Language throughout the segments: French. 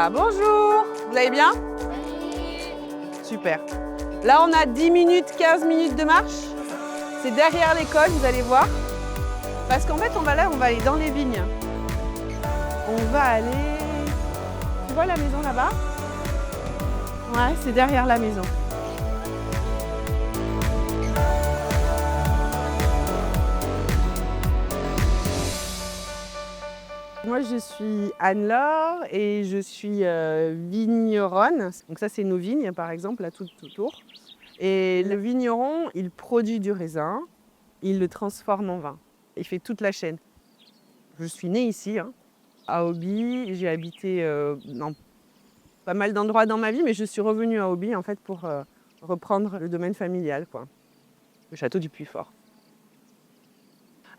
Voilà, bonjour. Vous allez bien? Super. Là, on a 10 minutes, 15 minutes de marche. C'est derrière l'école, vous allez voir. Parce qu'en fait, on va aller dans les vignes. On va aller... Tu vois la maison là-bas? Ouais, c'est derrière la maison. Moi, je suis Anne-Laure et je suis vigneronne. Donc ça, c'est nos vignes, par exemple, là, tout autour. Et le vigneron, il produit du raisin, il le transforme en vin. Il fait toute la chaîne. Je suis née ici, hein, à Auby. J'ai habité dans pas mal d'endroits dans ma vie, mais je suis revenue à Auby, en fait, pour reprendre le domaine familial, quoi. Le château du Puy-Fort.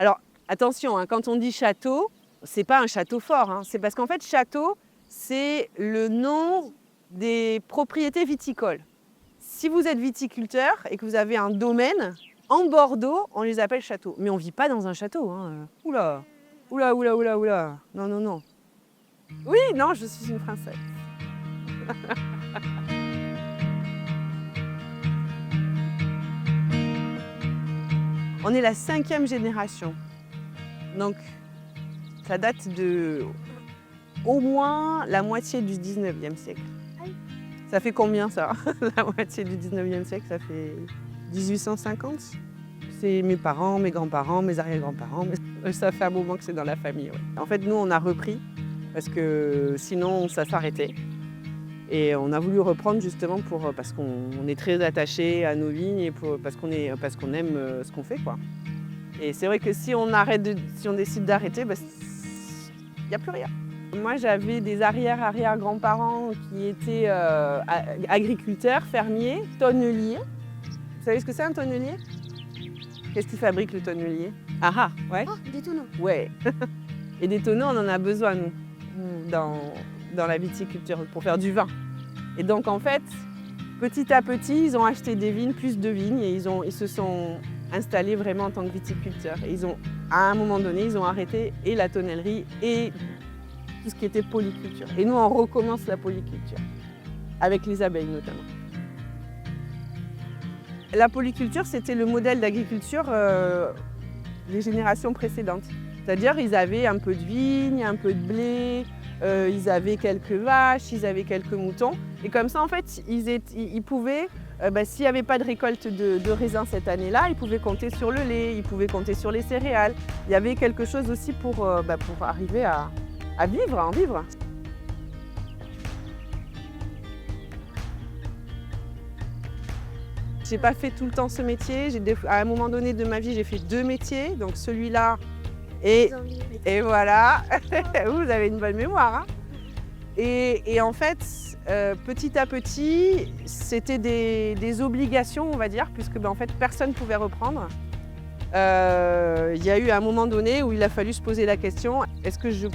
Alors, attention, hein, quand on dit château, c'est pas un château fort, hein. C'est parce qu'en fait, château, c'est le nom des propriétés viticoles. Si vous êtes viticulteur et que vous avez un domaine, en Bordeaux, on les appelle châteaux. Mais on ne vit pas dans un château, hein. Oula, oula, oula, oula, oula. Non, non, non. Oui, non, je suis une princesse. On est la 5e génération. Donc, ça date de au moins la moitié du 19e siècle. Ça fait combien ça? La moitié du 19e siècle, ça fait 1850. C'est mes parents, mes grands-parents, mes arrière-grands-parents. Ça fait un moment que c'est dans la famille. Ouais. En fait, nous, on a repris parce que sinon, ça s'arrêtait. Et on a voulu reprendre justement parce qu'on est très attachés à nos vignes et parce qu'on aime ce qu'on fait, quoi. Et c'est vrai que si on décide d'arrêter, il n'y a plus rien. Moi, j'avais des arrière-grands-parents qui étaient agriculteurs, fermiers, tonneliers. Vous savez ce que c'est un tonnelier? Qu'est-ce qui fabrique le tonnelier? Ah ah, ouais. Oh, des tonneaux. Ouais. Et des tonneaux, on en a besoin, nous, dans la viticulture, pour faire du vin. Et donc, en fait, petit à petit, ils ont acheté des vignes, plus de vignes, et ils se sont installés vraiment en tant que viticulteurs. Et à un moment donné, ils ont arrêté et la tonnellerie et tout ce qui était polyculture. Et nous, on recommence la polyculture, avec les abeilles notamment. La polyculture, c'était le modèle d'agriculture des générations précédentes. C'est-à-dire, ils avaient un peu de vignes, un peu de blé, ils avaient quelques vaches, ils avaient quelques moutons. Et comme ça, en fait, ils pouvaient, s'il n'y avait pas de récolte de raisins cette année-là, ils pouvaient compter sur le lait, ils pouvaient compter sur les céréales. Il y avait quelque chose aussi pour arriver à en vivre. J'ai pas fait tout le temps ce métier. À un moment donné de ma vie, j'ai fait 2 métiers. Donc celui-là et voilà. Vous avez une bonne mémoire, hein. Et en fait, petit à petit, c'était des obligations, on va dire, puisque en fait, personne ne pouvait reprendre. Il y a eu un moment donné où il a fallu se poser la question, est-ce que je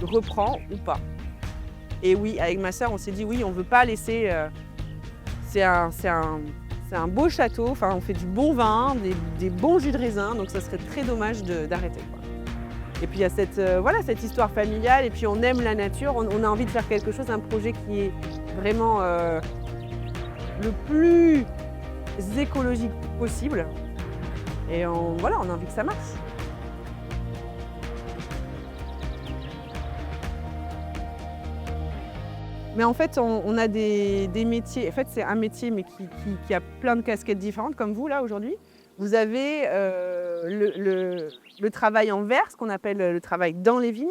reprends ou pas? Et oui, avec ma sœur, on s'est dit oui, on ne veut pas laisser... C'est un beau château, enfin, on fait du bon vin, des bons jus de raisin, donc ça serait très dommage d'arrêter, quoi. Et puis il y a cette histoire familiale, et puis on aime la nature, on a envie de faire quelque chose, un projet qui est vraiment le plus écologique possible. Et on a envie que ça marche. Mais en fait, on a des métiers. En fait, c'est un métier, mais qui a plein de casquettes différentes, comme vous, là, aujourd'hui. Vous avez le travail en verre, ce qu'on appelle le travail dans les vignes.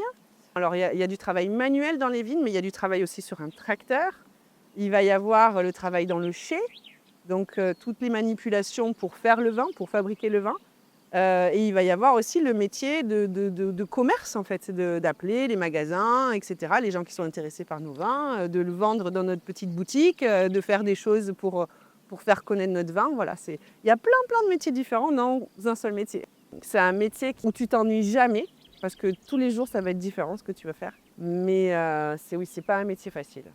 Alors, il y a du travail manuel dans les vignes, mais il y a du travail aussi sur un tracteur. Il va y avoir le travail dans le chai, donc toutes les manipulations pour faire le vin, pour fabriquer le vin. Et il va y avoir aussi le métier de commerce, en fait, d'appeler les magasins, etc., les gens qui sont intéressés par nos vins, de le vendre dans notre petite boutique, de faire des choses pour faire connaître notre vin. Voilà, il y a plein de métiers différents dans un seul métier. C'est un métier où tu t'ennuies jamais, parce que tous les jours, ça va être différent ce que tu vas faire. Mais c'est pas un métier facile.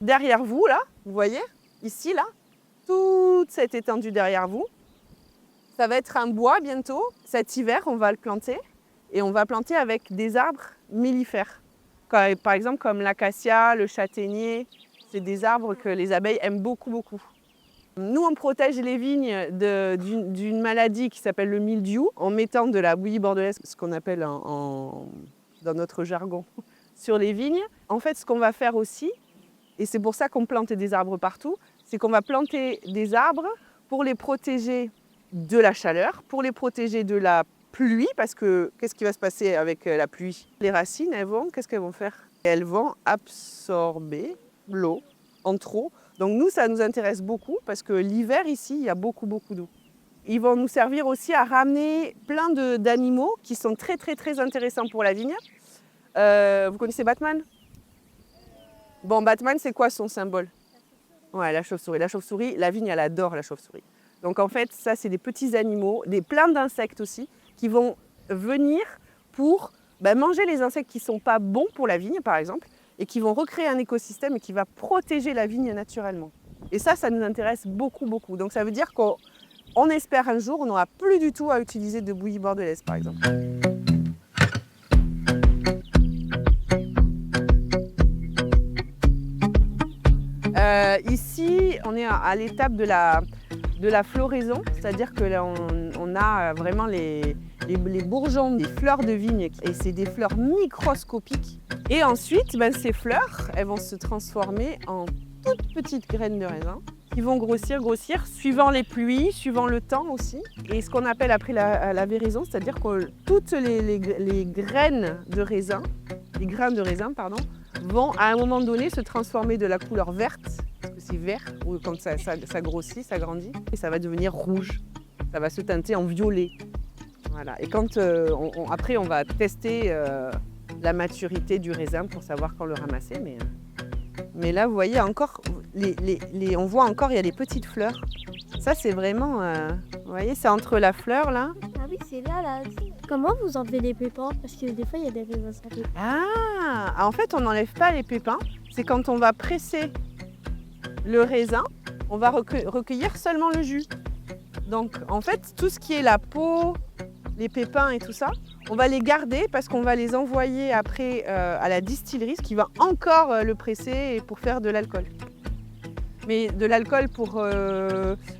Derrière vous, là, vous voyez, ici, là, toute cette étendue derrière vous, ça va être un bois bientôt. Cet hiver, on va le planter. Et on va planter avec des arbres mellifères. Par exemple, comme l'acacia, le châtaignier, c'est des arbres que les abeilles aiment beaucoup, beaucoup. Nous, on protège les vignes d'une maladie qui s'appelle le mildiou en mettant de la bouillie bordelaise, ce qu'on appelle dans notre jargon, sur les vignes. En fait, ce qu'on va faire aussi, et c'est pour ça qu'on plante des arbres partout, c'est qu'on va planter des arbres pour les protéger de la chaleur, pour les protéger de la pluie, parce que qu'est-ce qui va se passer avec la pluie? Les racines, qu'est-ce qu'elles vont faire? Elles vont absorber l'eau en trop. Donc nous, ça nous intéresse beaucoup parce que l'hiver ici, il y a beaucoup, beaucoup d'eau. Ils vont nous servir aussi à ramener plein d'animaux qui sont très, très, très intéressants pour la vigne. Vous connaissez Batman? Bon, Batman, c'est quoi son symbole? Ouais, la chauve-souris. La chauve-souris, la vigne, elle adore la chauve-souris. Donc en fait, ça, c'est des petits animaux, plein d'insectes aussi, qui vont venir pour manger les insectes qui ne sont pas bons pour la vigne, par exemple, et qui vont recréer un écosystème et qui va protéger la vigne naturellement. Et ça nous intéresse beaucoup, beaucoup. Donc ça veut dire qu'on espère un jour, on n'aura plus du tout à utiliser de bouillie bordelaise, par exemple. Ici, on est à l'étape de la floraison, c'est-à-dire que là, on a vraiment les bourgeons des fleurs de vigne, et c'est des fleurs microscopiques. Et ensuite, ces fleurs, elles vont se transformer en toutes petites graines de raisin qui vont grossir, suivant les pluies, suivant le temps aussi. Et ce qu'on appelle après la véraison, c'est-à-dire que toutes les graines de raisin, les grains de raisin, pardon, vont à un moment donné se transformer de la couleur verte, parce que c'est vert, ou quand ça grossit, ça grandit, et ça va devenir rouge. Ça va se teinter en violet. Voilà. Et quand après, on va tester la maturité du raisin pour savoir quand le ramasser. Mais là, vous voyez encore, on voit encore, il y a des petites fleurs. Ça, c'est vraiment, vous voyez, c'est entre la fleur là. Ah oui, c'est là. Comment vous enlevez les pépins? Parce que des fois, il y a des raisins salés. En fait, on n'enlève pas les pépins. C'est quand on va presser le raisin, on va recueillir seulement le jus. Donc, en fait, tout ce qui est la peau, les pépins et tout ça, on va les garder parce qu'on va les envoyer après à la distillerie, ce qui va encore le presser pour faire de l'alcool. Mais de l'alcool pour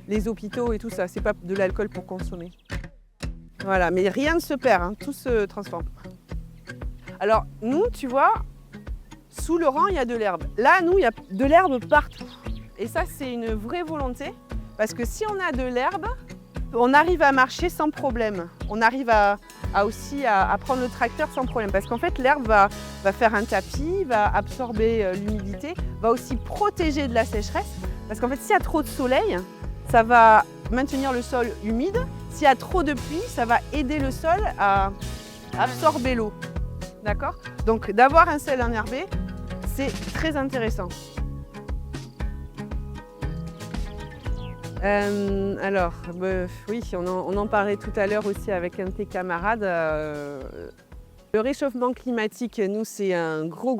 les hôpitaux et tout ça, c'est pas de l'alcool pour consommer. Voilà, mais rien ne se perd, hein, tout se transforme. Alors, nous, tu vois, sous le rang, il y a de l'herbe. Là, nous, il y a de l'herbe partout. Et ça, c'est une vraie volonté, parce que si on a de l'herbe, on arrive à marcher sans problème. On arrive aussi à prendre le tracteur sans problème. Parce qu'en fait, l'herbe va faire un tapis, va absorber l'humidité, va aussi protéger de la sécheresse. Parce qu'en fait, s'il y a trop de soleil, ça va maintenir le sol humide. S'il y a trop de pluie, ça va aider le sol à absorber l'eau. D'accord? Donc, d'avoir un sol enherbé, c'est très intéressant. Oui, on en parlait tout à l'heure aussi avec un de tes camarades. Le réchauffement climatique, nous, c'est un gros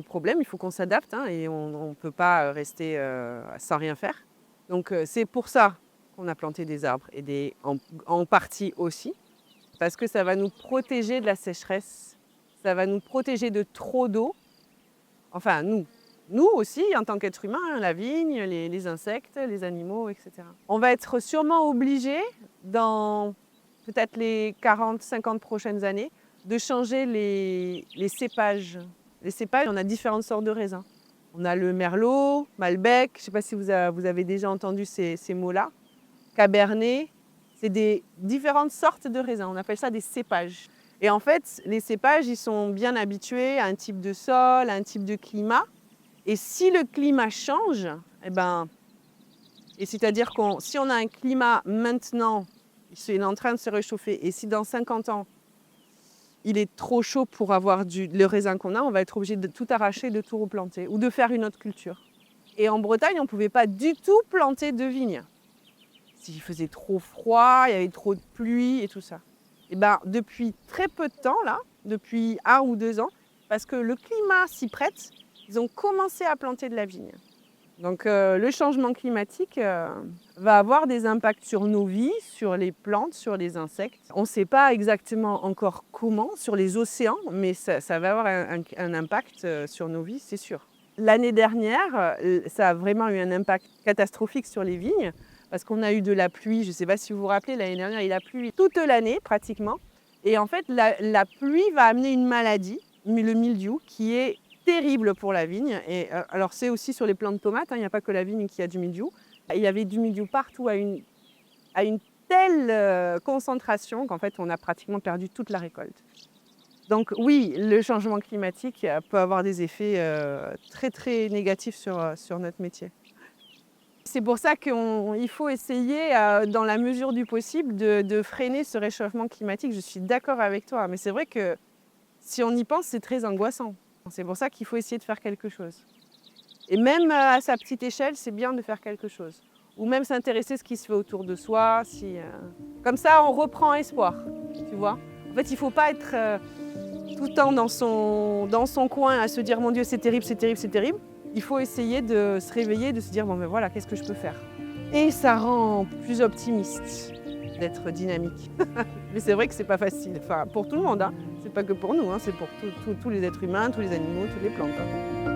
problème. Il faut qu'on s'adapte et on ne peut pas rester sans rien faire. Donc, c'est pour ça qu'on a planté des arbres et en partie aussi, parce que ça va nous protéger de la sécheresse, ça va nous protéger de trop d'eau. Enfin, nous aussi, en tant qu'êtres humains, la vigne, les insectes, les animaux, etc. On va être sûrement obligés, dans peut-être les 40-50 prochaines années, de changer les cépages. Les cépages, on a différentes sortes de raisins. On a le merlot, malbec, je ne sais pas si vous avez déjà entendu ces mots-là. Cabernet, c'est des différentes sortes de raisins. On appelle ça des cépages. Et en fait, les cépages, ils sont bien habitués à un type de sol, à un type de climat. Et si le climat change, c'est-à-dire si on a un climat maintenant, il est en train de se réchauffer, et si dans 50 ans, il est trop chaud pour avoir le raisin qu'on a, on va être obligé de tout arracher, de tout replanter ou de faire une autre culture. Et en Bretagne, on ne pouvait pas du tout planter de vignes. S'il faisait trop froid, il y avait trop de pluie et tout ça. Et depuis très peu de temps, là, depuis 1 ou 2 ans, parce que le climat s'y prête, ils ont commencé à planter de la vigne. Donc le changement climatique va avoir des impacts sur nos vies, sur les plantes, sur les insectes. On ne sait pas exactement encore comment, sur les océans, mais ça va avoir un impact sur nos vies, c'est sûr. L'année dernière, ça a vraiment eu un impact catastrophique sur les vignes, parce qu'on a eu de la pluie, je ne sais pas si vous vous rappelez, l'année dernière, il a plu toute l'année pratiquement. Et en fait, la pluie va amener une maladie, le mildiou, qui est terrible pour la vigne. Et alors c'est aussi sur les plants de tomates, hein, il n'y a pas que la vigne qui a du mildiou. Il y avait du mildiou partout à une telle concentration qu'en fait on a pratiquement perdu toute la récolte. Donc oui, le changement climatique peut avoir des effets très très négatifs sur notre métier. C'est pour ça qu'il faut essayer, dans la mesure du possible, de freiner ce réchauffement climatique. Je suis d'accord avec toi, mais c'est vrai que si on y pense, c'est très angoissant. C'est pour ça qu'il faut essayer de faire quelque chose. Et même à sa petite échelle, c'est bien de faire quelque chose. Ou même s'intéresser à ce qui se fait autour de soi. Comme ça, on reprend espoir, tu vois. En fait, il ne faut pas être tout le temps dans son coin à se dire « Mon Dieu, c'est terrible, c'est terrible, c'est terrible ». Il faut essayer de se réveiller, de se dire « Bon, ben voilà, qu'est-ce que je peux faire ?» Et ça rend plus optimiste d'être dynamique. Mais c'est vrai que c'est pas facile, enfin, pour tout le monde, hein. C'est pas que pour nous, hein. C'est pour tous les êtres humains, tous les animaux, toutes les plantes, hein.